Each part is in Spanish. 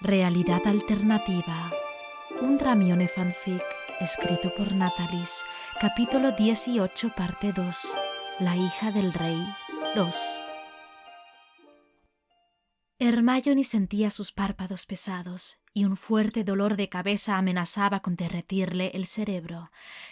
Realidad alternativa. Un Dramione fanfic escrito por Natalis. Capítulo 18, parte 2. La hija del rey 2. Hermione sentía sus párpados pesados y un fuerte dolor de cabeza amenazaba con derretirle el cerebro.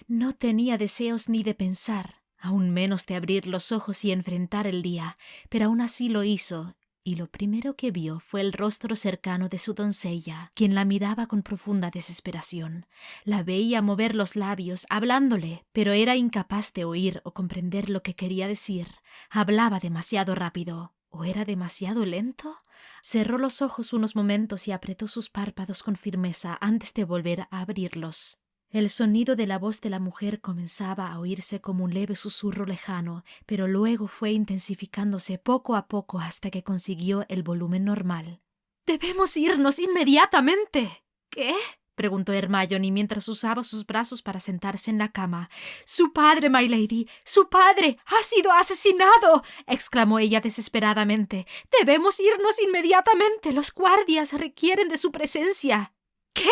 No tenía deseos ni de pensar, aún menos de abrir los ojos y enfrentar el día, pero aún así lo hizo. Y lo primero que vio fue el rostro cercano de su doncella, quien la miraba con profunda desesperación. La veía mover los labios, hablándole, pero era incapaz de oír o comprender lo que quería decir. Hablaba demasiado rápido. ¿O era demasiado lento? Cerró los ojos unos momentos y apretó sus párpados con firmeza antes de volver a abrirlos. El sonido de la voz de la mujer comenzaba a oírse como un leve susurro lejano, pero luego fue intensificándose poco a poco hasta que consiguió el volumen normal. «¡Debemos irnos inmediatamente!» «¿Qué?», preguntó Hermione mientras usaba sus brazos para sentarse en la cama. «¡Su padre, my lady! ¡Su padre! ¡Ha sido asesinado!», exclamó ella desesperadamente. «¡Debemos irnos inmediatamente! ¡Los guardias requieren de su presencia!» «¿Qué?».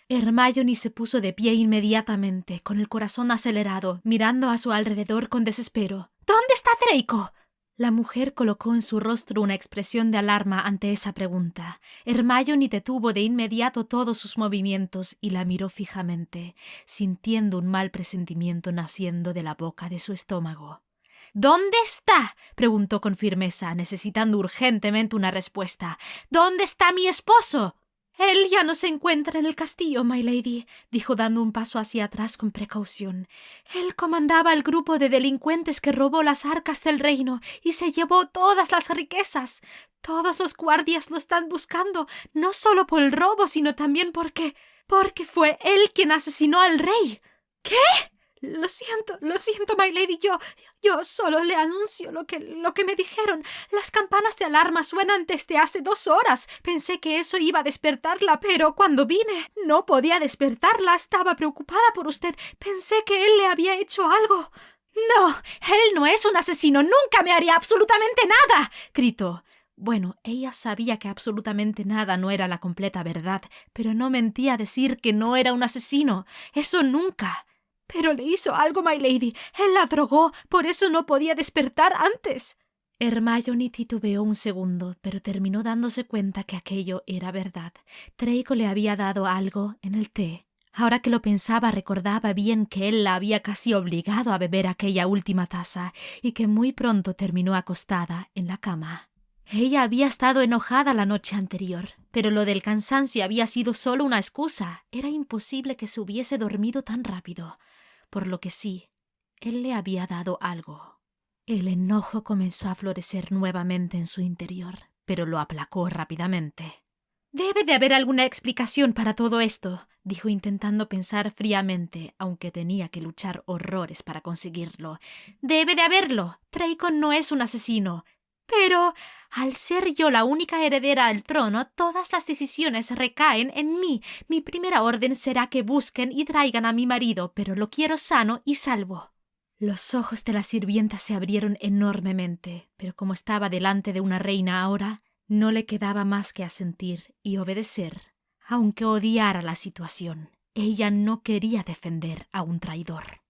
Hermione se puso de pie inmediatamente, con el corazón acelerado, mirando a su alrededor con desespero. «¿Dónde está Draco?». La mujer colocó en su rostro una expresión de alarma ante esa pregunta. Hermione detuvo de inmediato todos sus movimientos y la miró fijamente, sintiendo un mal presentimiento naciendo de la boca de su estómago. «¿Dónde está?», preguntó con firmeza, necesitando urgentemente una respuesta. «¿Dónde está mi esposo?». «Él ya no se encuentra en el castillo, my lady», dijo dando un paso hacia atrás con precaución. «Él comandaba el grupo de delincuentes que robó las arcas del reino y se llevó todas las riquezas. Todos los guardias lo están buscando, no solo por el robo, sino también porque fue él quien asesinó al rey». «¿Qué?». Lo siento, my lady. Yo solo le anuncio lo que me dijeron. Las campanas de alarma suenan desde hace 2 horas. Pensé que eso iba a despertarla, pero cuando vine no podía despertarla. Estaba preocupada por usted. Pensé que él le había hecho algo. «No, él no es un asesino. Nunca me haría absolutamente nada», gritó. Bueno, ella sabía que absolutamente nada no era la completa verdad, pero no mentía decir que no era un asesino. Eso nunca. «Pero le hizo algo, my lady. Él la drogó, por eso no podía despertar antes». Hermione titubeó un segundo, pero terminó dándose cuenta que aquello era verdad. Draco le había dado algo en el té. Ahora que lo pensaba, recordaba bien que él la había casi obligado a beber aquella última taza y que muy pronto terminó acostada en la cama. Ella había estado enojada la noche anterior, pero lo del cansancio había sido solo una excusa. Era imposible que se hubiese dormido tan rápido. Por lo que sí, él le había dado algo. El enojo comenzó a florecer nuevamente en su interior, pero lo aplacó rápidamente. «Debe de haber alguna explicación para todo esto», dijo intentando pensar fríamente, aunque tenía que luchar horrores para conseguirlo. «Debe de haberlo. Draco no es un asesino. Pero al ser yo la única heredera al trono, todas las decisiones recaen en mí. Mi primera orden será que busquen y traigan a mi marido, pero lo quiero sano y salvo». Los ojos de la sirvienta se abrieron enormemente, pero como estaba delante de una reina ahora, no le quedaba más que asentir y obedecer, aunque odiara la situación. Ella no quería defender a un traidor.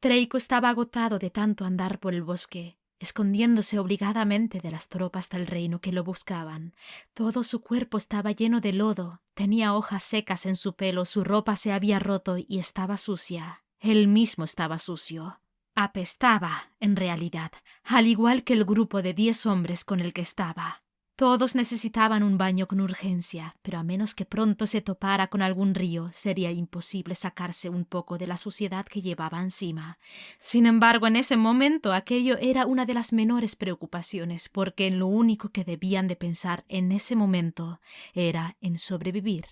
Draco estaba agotado de tanto andar por el bosque, escondiéndose obligadamente de las tropas del reino que lo buscaban. Todo su cuerpo estaba lleno de lodo, tenía hojas secas en su pelo, su ropa se había roto y estaba sucia. Él mismo estaba sucio. Apestaba, en realidad, al igual que el grupo de 10 hombres con el que estaba. Todos necesitaban un baño con urgencia, pero a menos que pronto se topara con algún río, sería imposible sacarse un poco de la suciedad que llevaba encima. Sin embargo, en ese momento aquello era una de las menores preocupaciones, porque en lo único que debían de pensar en ese momento era en sobrevivir.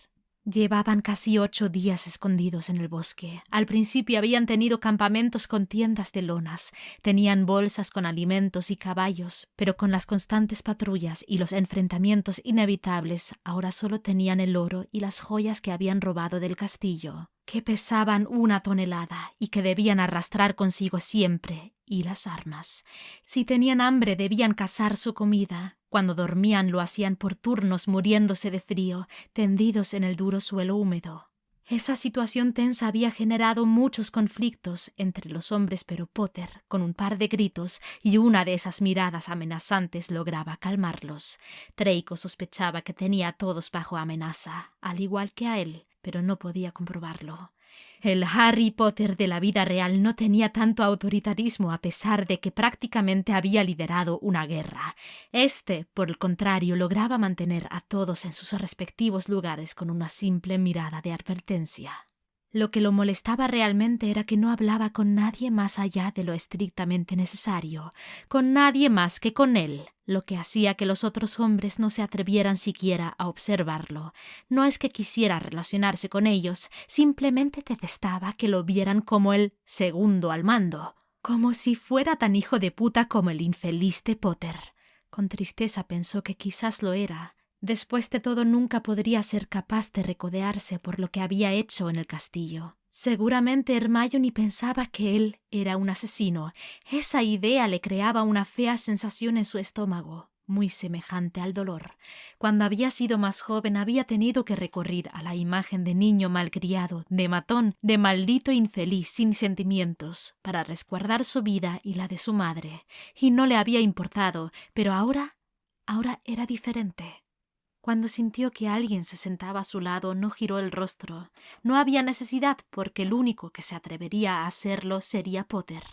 Llevaban casi 8 días escondidos en el bosque. Al principio habían tenido campamentos con tiendas de lonas, tenían bolsas con alimentos y caballos, pero con las constantes patrullas y los enfrentamientos inevitables, ahora solo tenían el oro y las joyas que habían robado del castillo, que pesaban 1 tonelada y que debían arrastrar consigo siempre, y las armas. Si tenían hambre debían cazar su comida. Cuando dormían lo hacían por turnos, muriéndose de frío, tendidos en el duro suelo húmedo. Esa situación tensa había generado muchos conflictos entre los hombres, pero Potter, con un par de gritos y una de esas miradas amenazantes, lograba calmarlos. Draco sospechaba que tenía a todos bajo amenaza, al igual que a él, pero no podía comprobarlo. El Harry Potter de la vida real no tenía tanto autoritarismo a pesar de que prácticamente había liderado una guerra. Por el contrario, lograba mantener a todos en sus respectivos lugares con una simple mirada de advertencia. Lo que lo molestaba realmente era que no hablaba con nadie más allá de lo estrictamente necesario, con nadie más que con él, lo que hacía que los otros hombres no se atrevieran siquiera a observarlo. No es que quisiera relacionarse con ellos, simplemente detestaba que lo vieran como el segundo al mando, como si fuera tan hijo de puta como el infeliz de Potter. Con tristeza pensó que quizás lo era. Después de todo, nunca podría ser capaz de recodearse por lo que había hecho en el castillo. Seguramente Hermione pensaba que él era un asesino. Esa idea le creaba una fea sensación en su estómago, muy semejante al dolor. Cuando había sido más joven había tenido que recurrir a la imagen de niño malcriado, de matón, de maldito infeliz sin sentimientos, para resguardar su vida y la de su madre. Y no le había importado, pero ahora era diferente. Cuando sintió que alguien se sentaba a su lado, no giró el rostro. No había necesidad, porque el único que se atrevería a hacerlo sería Potter.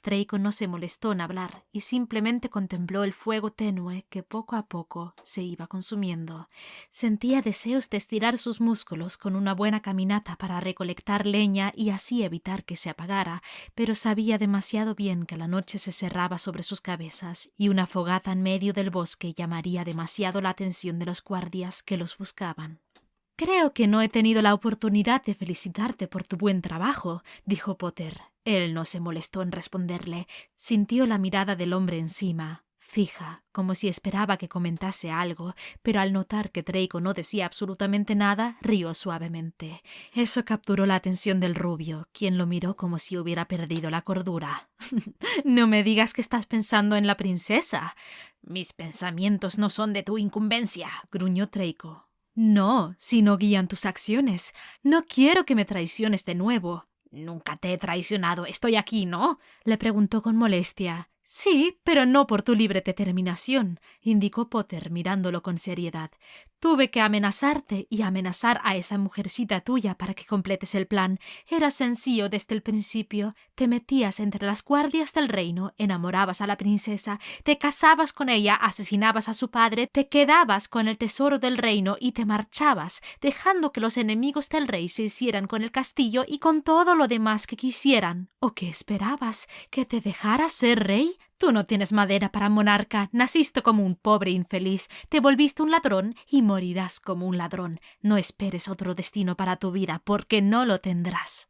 Draco no se molestó en hablar y simplemente contempló el fuego tenue que poco a poco se iba consumiendo. Sentía deseos de estirar sus músculos con una buena caminata para recolectar leña y así evitar que se apagara, pero sabía demasiado bien que la noche se cerraba sobre sus cabezas y una fogata en medio del bosque llamaría demasiado la atención de los guardias que los buscaban. «Creo que no he tenido la oportunidad de felicitarte por tu buen trabajo», dijo Potter. Él no se molestó en responderle. Sintió la mirada del hombre encima, fija, como si esperaba que comentase algo, pero al notar que Draco no decía absolutamente nada, rió suavemente. Eso capturó la atención del rubio, quien lo miró como si hubiera perdido la cordura. «No me digas que estás pensando en la princesa». «Mis pensamientos no son de tu incumbencia», gruñó Draco. «No, si no guían tus acciones. No quiero que me traiciones de nuevo». «Nunca te he traicionado. Estoy aquí, ¿no?», le preguntó con molestia. «Sí, pero no por tu libre determinación», indicó Potter mirándolo con seriedad. «Tuve que amenazarte y amenazar a esa mujercita tuya para que completes el plan. Era sencillo desde el principio. Te metías entre las guardias del reino, enamorabas a la princesa, te casabas con ella, asesinabas a su padre, te quedabas con el tesoro del reino y te marchabas, dejando que los enemigos del rey se hicieran con el castillo y con todo lo demás que quisieran. ¿O qué esperabas? ¿Que te dejara ser rey? Tú no tienes madera para monarca, naciste como un pobre infeliz, te volviste un ladrón y morirás como un ladrón. No esperes otro destino para tu vida, porque no lo tendrás».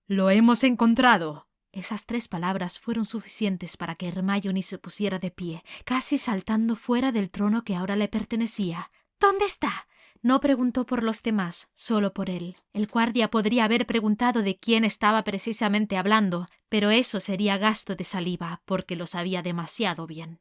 «Lo hemos encontrado». Esas 3 palabras fueron suficientes para que Hermione se pusiera de pie, casi saltando fuera del trono que ahora le pertenecía. «¿Dónde está?». No preguntó por los demás, solo por él. El guardia podría haber preguntado de quién estaba precisamente hablando, pero eso sería gasto de saliva, porque lo sabía demasiado bien.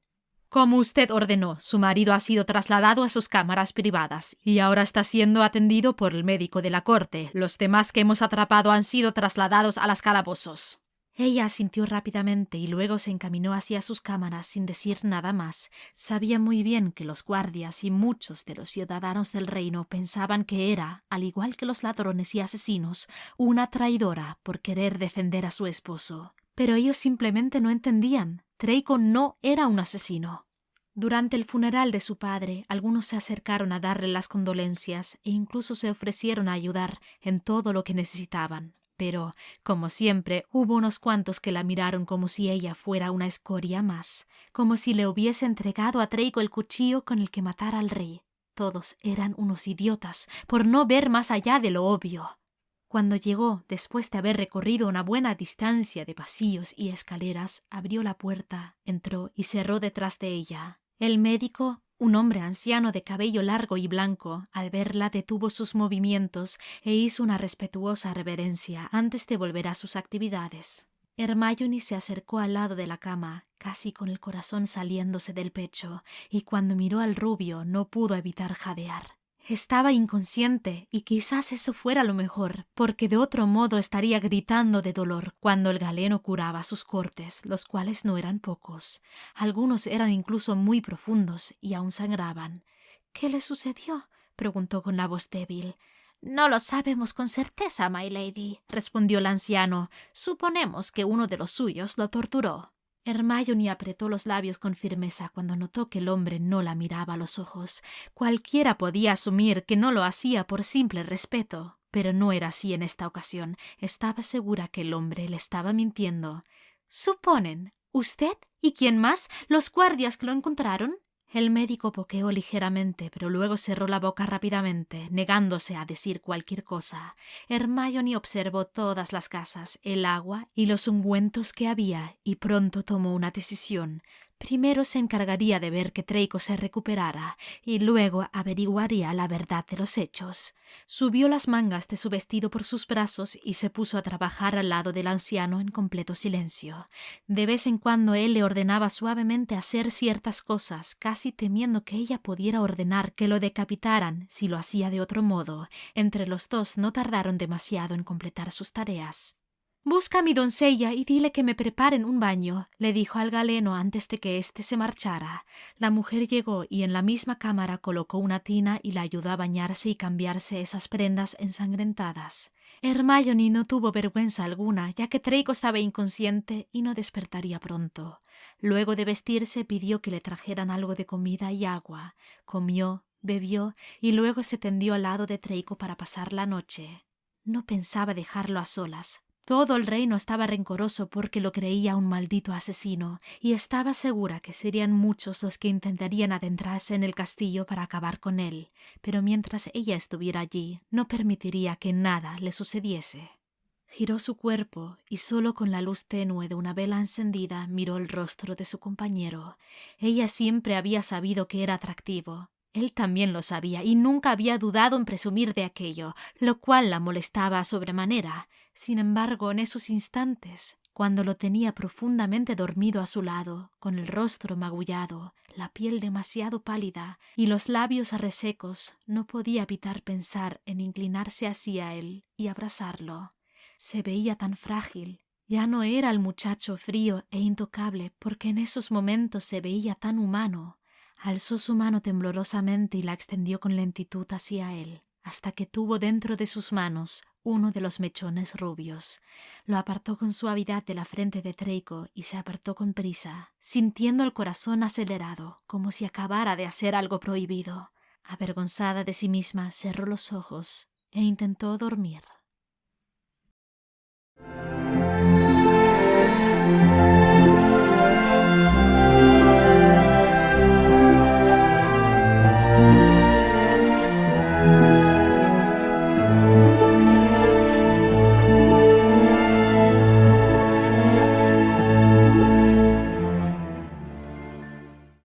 «Como usted ordenó, su marido ha sido trasladado a sus cámaras privadas y ahora está siendo atendido por el médico de la corte. Los demás que hemos atrapado han sido trasladados a los calabozos». Ella asintió rápidamente y luego se encaminó hacia sus cámaras sin decir nada más. Sabía muy bien que los guardias y muchos de los ciudadanos del reino pensaban que era, al igual que los ladrones y asesinos, una traidora por querer defender a su esposo. Pero ellos simplemente no entendían. Draco no era un asesino. Durante el funeral de su padre, algunos se acercaron a darle las condolencias e incluso se ofrecieron a ayudar en todo lo que necesitaban. Pero, como siempre, hubo unos cuantos que la miraron como si ella fuera una escoria más, como si le hubiese entregado a Draco el cuchillo con el que matar al rey. Todos eran unos idiotas, por no ver más allá de lo obvio. Cuando llegó, después de haber recorrido una buena distancia de pasillos y escaleras, abrió la puerta, entró y cerró detrás de ella. El médico, un hombre anciano de cabello largo y blanco, al verla detuvo sus movimientos e hizo una respetuosa reverencia antes de volver a sus actividades. Hermione se acercó al lado de la cama, casi con el corazón saliéndose del pecho, y cuando miró al rubio no pudo evitar jadear. Estaba inconsciente, y quizás eso fuera lo mejor, porque de otro modo estaría gritando de dolor cuando el galeno curaba sus cortes, los cuales no eran pocos. Algunos eran incluso muy profundos y aún sangraban. —¿Qué le sucedió? —preguntó con la voz débil. —No lo sabemos con certeza, my lady —respondió el anciano—. Suponemos que uno de los suyos lo torturó. Hermione apretó los labios con firmeza cuando notó que el hombre no la miraba a los ojos. Cualquiera podía asumir que no lo hacía por simple respeto, pero no era así en esta ocasión. Estaba segura que el hombre le estaba mintiendo. —¿Suponen? ¿Usted? ¿Y quién más? ¿Los guardias que lo encontraron? El médico poqueó ligeramente, pero luego cerró la boca rápidamente, negándose a decir cualquier cosa. Hermione observó todas las casas, el agua y los ungüentos que había, y pronto tomó una decisión. Primero se encargaría de ver que Draco se recuperara, y luego averiguaría la verdad de los hechos. Subió las mangas de su vestido por sus brazos y se puso a trabajar al lado del anciano en completo silencio. De vez en cuando él le ordenaba suavemente hacer ciertas cosas, casi temiendo que ella pudiera ordenar que lo decapitaran si lo hacía de otro modo. Entre los dos no tardaron demasiado en completar sus tareas. «Busca a mi doncella y dile que me preparen un baño», le dijo al galeno antes de que éste se marchara. La mujer llegó y en la misma cámara colocó una tina y la ayudó a bañarse y cambiarse esas prendas ensangrentadas. Hermione no tuvo vergüenza alguna, ya que Draco estaba inconsciente y no despertaría pronto. Luego de vestirse pidió que le trajeran algo de comida y agua. Comió, bebió y luego se tendió al lado de Draco para pasar la noche. No pensaba dejarlo a solas. Todo el reino estaba rencoroso porque lo creía un maldito asesino, y estaba segura que serían muchos los que intentarían adentrarse en el castillo para acabar con él, pero mientras ella estuviera allí, no permitiría que nada le sucediese. Giró su cuerpo y solo con la luz tenue de una vela encendida miró el rostro de su compañero. Ella siempre había sabido que era atractivo. Él también lo sabía y nunca había dudado en presumir de aquello, lo cual la molestaba sobremanera. Sin embargo, en esos instantes, cuando lo tenía profundamente dormido a su lado, con el rostro magullado, la piel demasiado pálida y los labios resecos, no podía evitar pensar en inclinarse hacia él y abrazarlo. Se veía tan frágil. Ya no era el muchacho frío e intocable, porque en esos momentos se veía tan humano. Alzó su mano temblorosamente y la extendió con lentitud hacia él, hasta que tuvo dentro de sus manos uno de los mechones rubios. Lo apartó con suavidad de la frente de Draco y se apartó con prisa, sintiendo el corazón acelerado, como si acabara de hacer algo prohibido. Avergonzada de sí misma, cerró los ojos e intentó dormir.